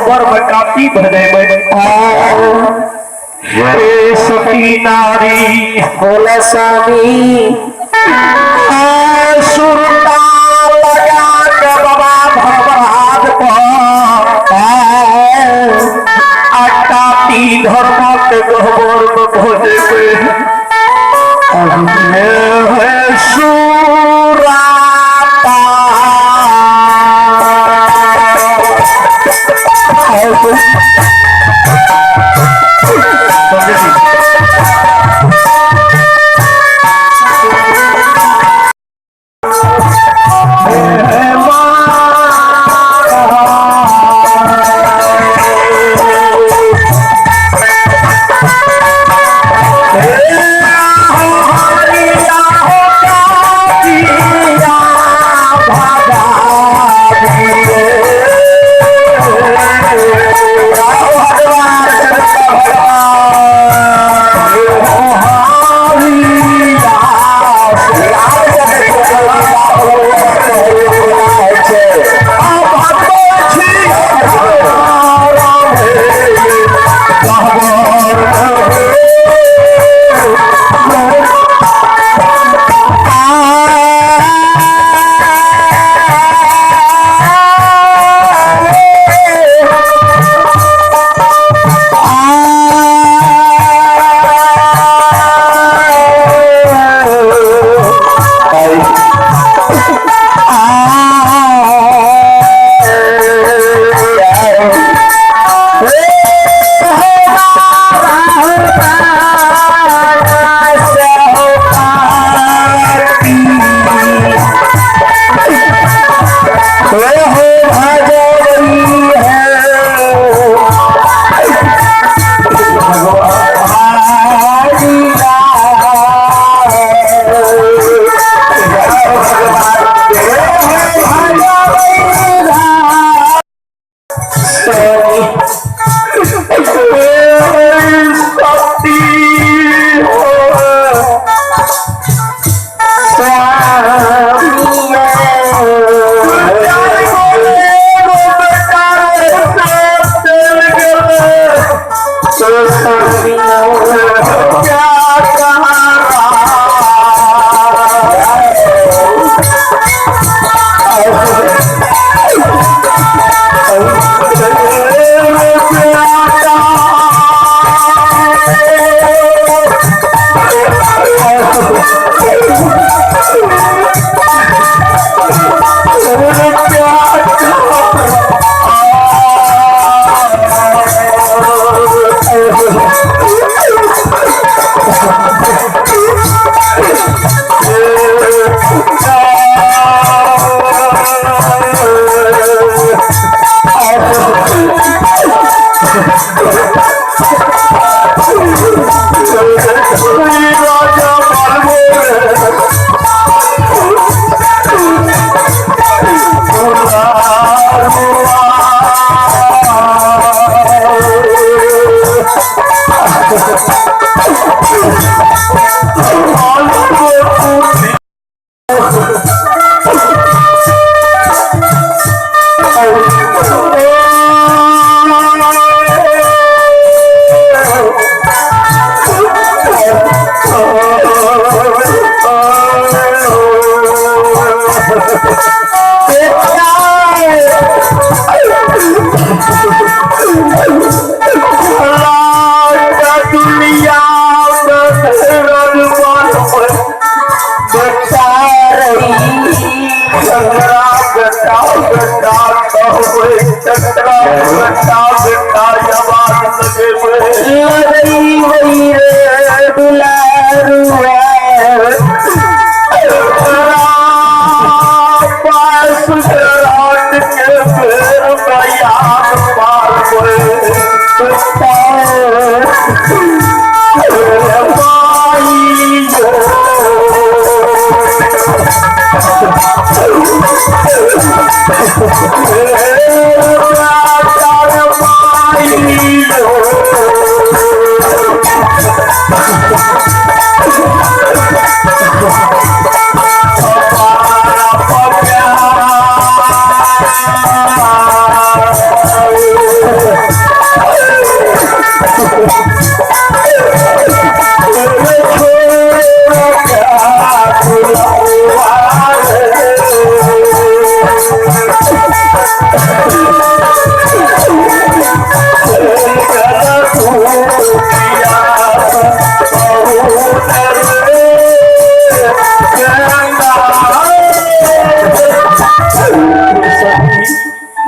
कर्म काटी हृदय में सखी नारी बोला स्वामी सुरता लगा के बाबा भगवान काटी धर्म के गोबर में भोजे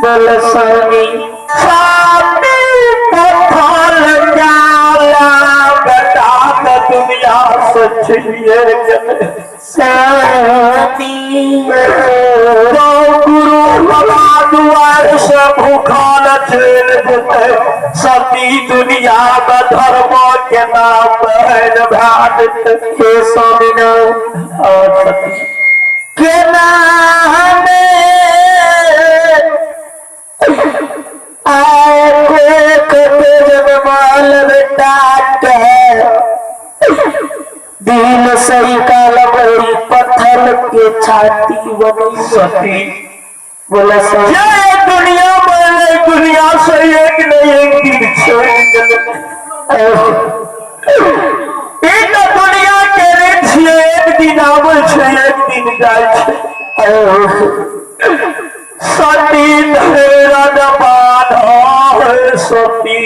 बलसानी दुनिया सचिए गुरु बाबा दुआर से भूखाल चल जेते सती दुनिया में धर्म के नाम भाट के स्वामी और सती के नाम आए कटे जगमाल बेटा दिल सही काल बड़ी पत्थर के छाती बनी सती बोला ये दुनिया में दुनिया से एक न एक दिन एक दुनिया के छिए एक दिन आवे छे एक दिन जाय छे सती तेरा जबान है सती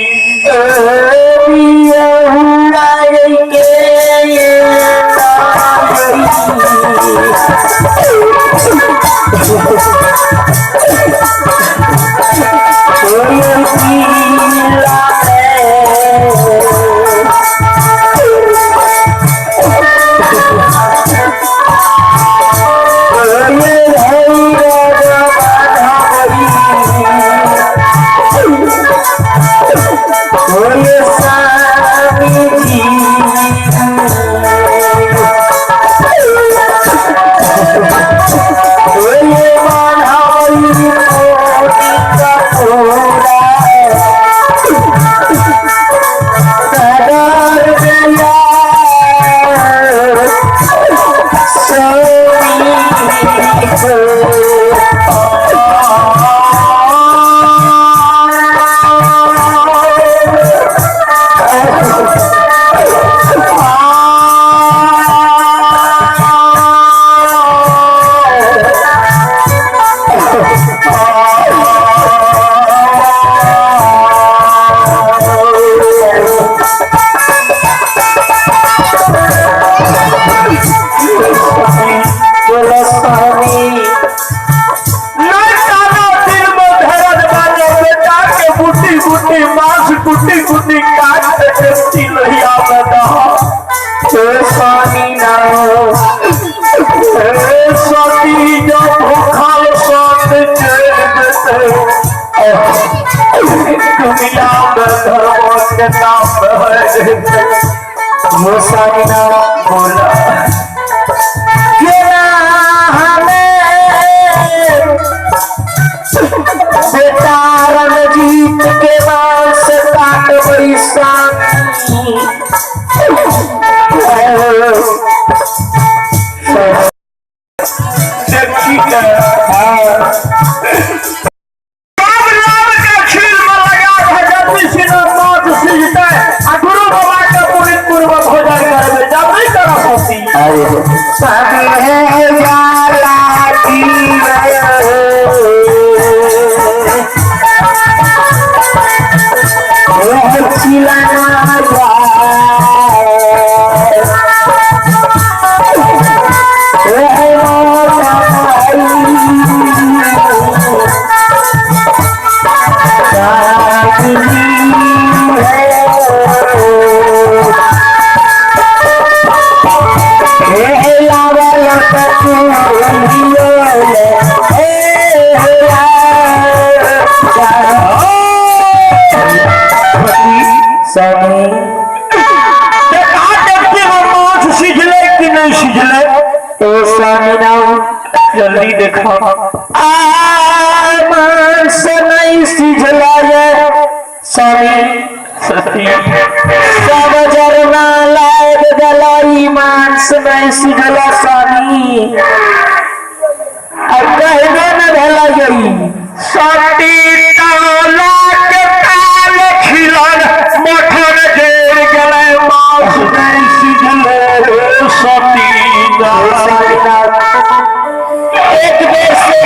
कुटी कुटी काट के सिलहिया बता स्वामी सती जब भूखल सत दुनिया में धर्म के नाम स्वामी बोला बेटा रणजीत के वास काट बड़ी गुरु बाबा के पूरी पूर्व भोजन करबे जब नहीं करा होती जल्दी देखो से नहीं सिझला स्वामी सती सब जरना लायक गलाई मांस में सिझला स्वामी अब कहने न भला गई सती ताला के ताल खिलन मोठन जेर गले मांस नहीं सिझले सती एक बेर से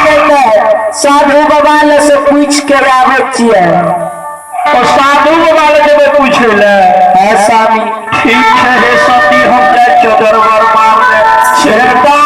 साधु बाबा से पूछ के आवे और साधु बाबा ले जब पूछे ले ऐसा भी ठीक है सती हम जाए चौदरवर मारने छेड़ता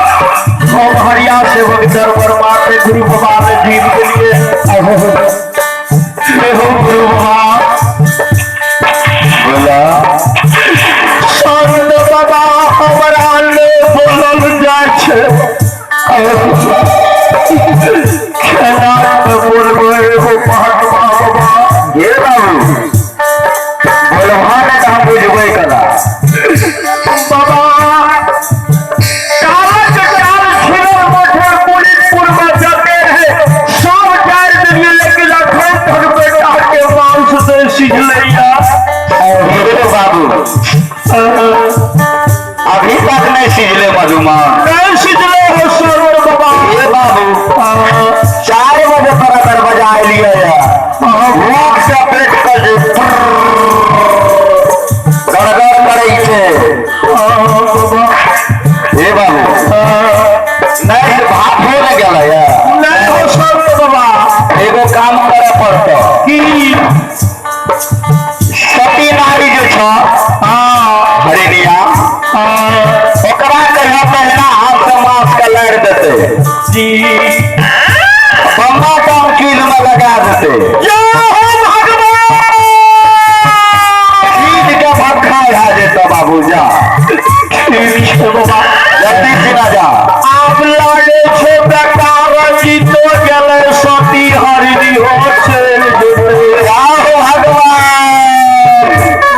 हरिया सेवक दरबार माते गुरु बाबा ने जीव के लिए गुरु बाबा बोला संत बाबा हमारा ले बोलल जाय छे खेला में बोलबे एगो महात्मा बाबा ये बाबू बोलवा ने हम बुझबे कला बाबा अभी तक नहीं सीझले मधुमा नहीं सीझले हो सरोवर बाबा ये बाबू 4 बजे बराबर बजा लिया भूख से पेट कर गड़गड़ करे छे ये बाबू नहीं भात हो न गेला या नहीं हो सरोवर बाबा एगो काम करे पड़तो की सती नारी जो छ हरिया ओकरा कहिया पहला हाथ से मांस का लड़ देते जी बम्मा का कील में लगा देते कील के भक्खा आ जेता बाबू जा जल्दी सीना जा आप लागे छे बेकार जी तो गेले सती हरिनी हो छे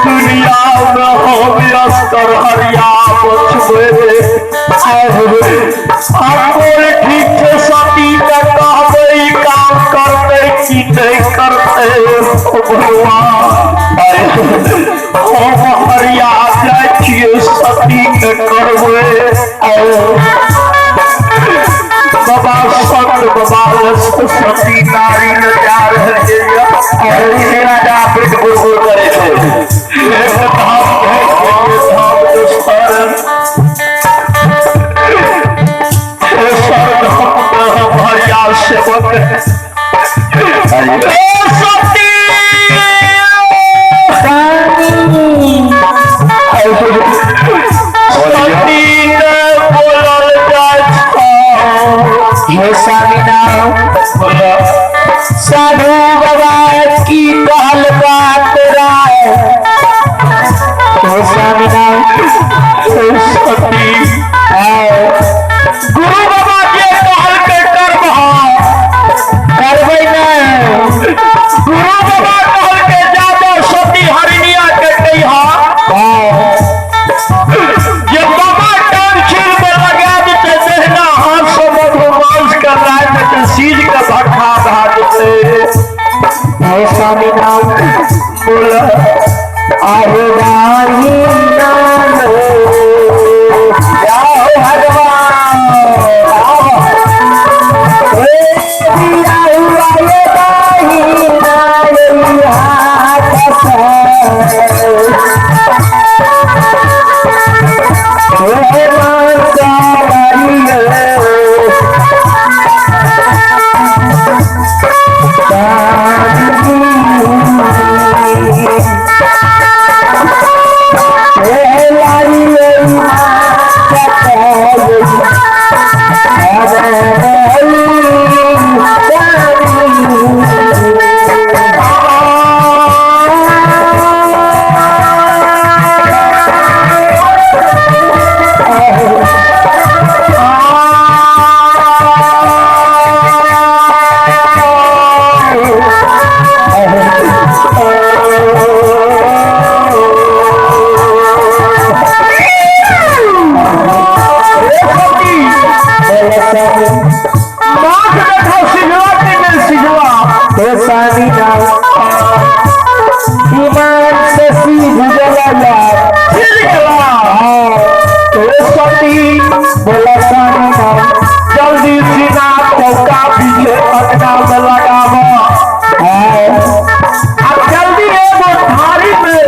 दुनिया में हो व्यस्तर हरिया ठीक से सती का कहबे काम करते कि नहीं करते भगवान हम हरिया जाए सती के करबे बाबा संत बाबा सती नारी ने जा रहे राजा पेट गुड़ करे थे भरिया सेवक साधु बाबा की कहल बात राय सती गुरु बाबा के कहल के कर्म करबे नहीं गुरु बाबा कहल के जाबो सती हरिनिया के कहिया ये बाबा टांग छील में लगा देते देहना हाथ से मधुमांस का राय में सीज का भट्ठा बहा देते स्वामी नाम बोला आहो राही नाम जाओ भगवान माँ के देखो सिजवा के मिल सिजवा स्वामी नाम ईमान से सीध गया सिज गला सती बोला स्वामी नाम जल्दी सीना चौका पीछे पटना में लगावा अब जल्दी एगो थाली में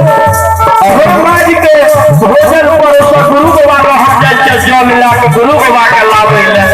भगवान के भोजन पर गुरु बाबा रहा जाए जल मिला के गुरु बाबा के लावे ले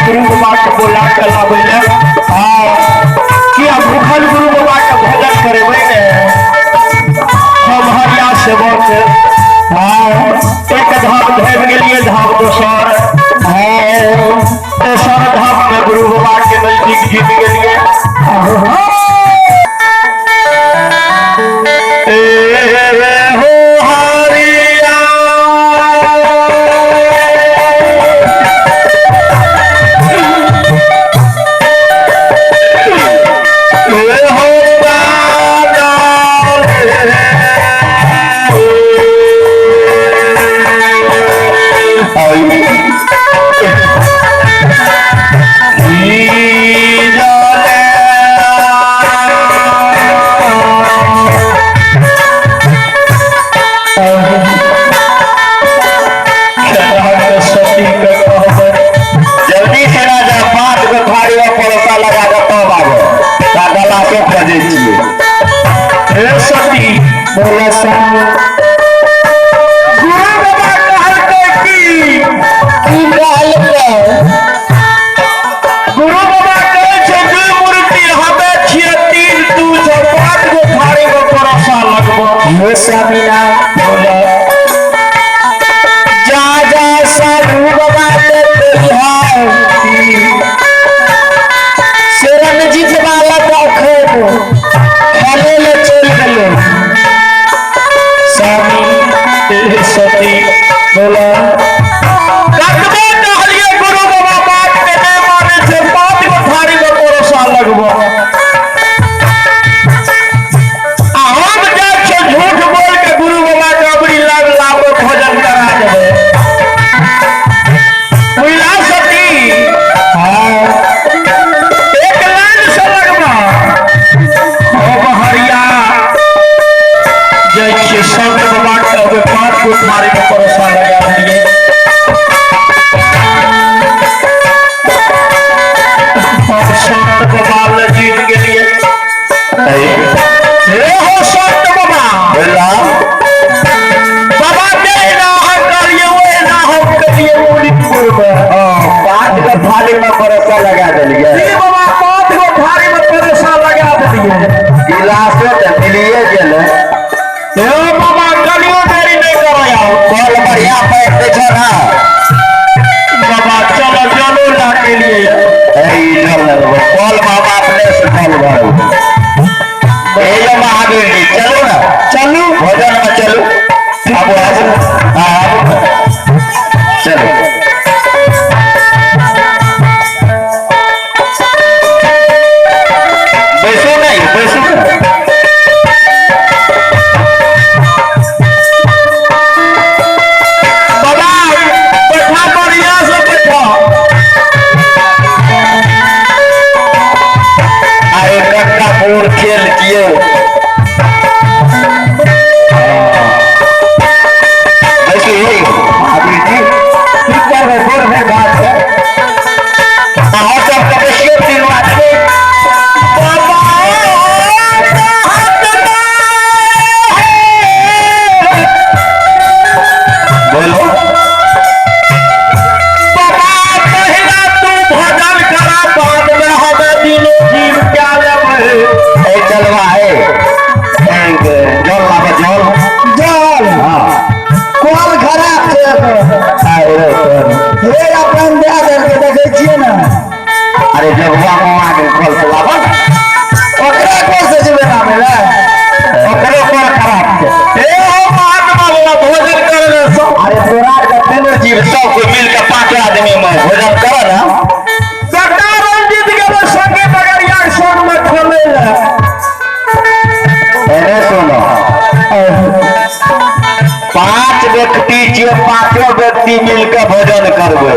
गुरु बाबा के बोला के लावे ले किया भूखल गुरु बाबा के भजन करेबै ने हम हरिया सेवक एक धाम धैव गेलिए धाम दोसर तेसर धाम में गुरु बाबा के नजदीक जीत गेलिए स्वामी नाम जा जा साधु बाबा शरण जीत वाला खाने ले चल गए स्वामी सती बोला गुरु बाबा बात के नहीं माने से 5 गो थारी में परोसा लगबो झूठ बोल के गुरु बाबा के अपनी लाभ भोजन करा देवे बुझला सती एक लाइन से लगबा हरिया जय श्री संत बाबा के 5 गो थारी में परोसा लगा दिए संत बाबा ने जीत गेलिए हो संत बाबा के ना हम करिए वो ना हम करिए मुरीदपुर में 5 गो थाली में परोसा लगा दिलिए बाबा 5 गो थाली में परोसा लगा दिलिए गिलास में मिलिए गेले बाबा कलियो देरी नहीं करो यार कल बढ़िया पैक दे छ ना बाबा चलो चलो ला के लिए कल बाबा अपने से कल भरो महावीर जी चलो ना चलू भोजन में चलो अब चलो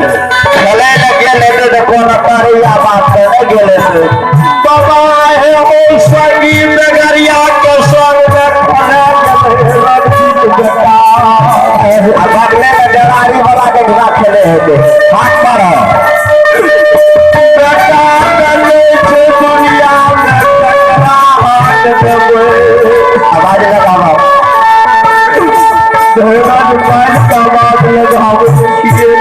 खेले लगे लेते तो कौन तारे या बात करने गेले थे बाबा है ओ सगी नगरिया के संग में खाने के अब अगले में डरारी वाला के घुमा खेले होते हाथ पर बेटा गले से दुनिया में टकरा हाथ देवे आवाज लगा धोना दुकान का बात लगाओ देखिए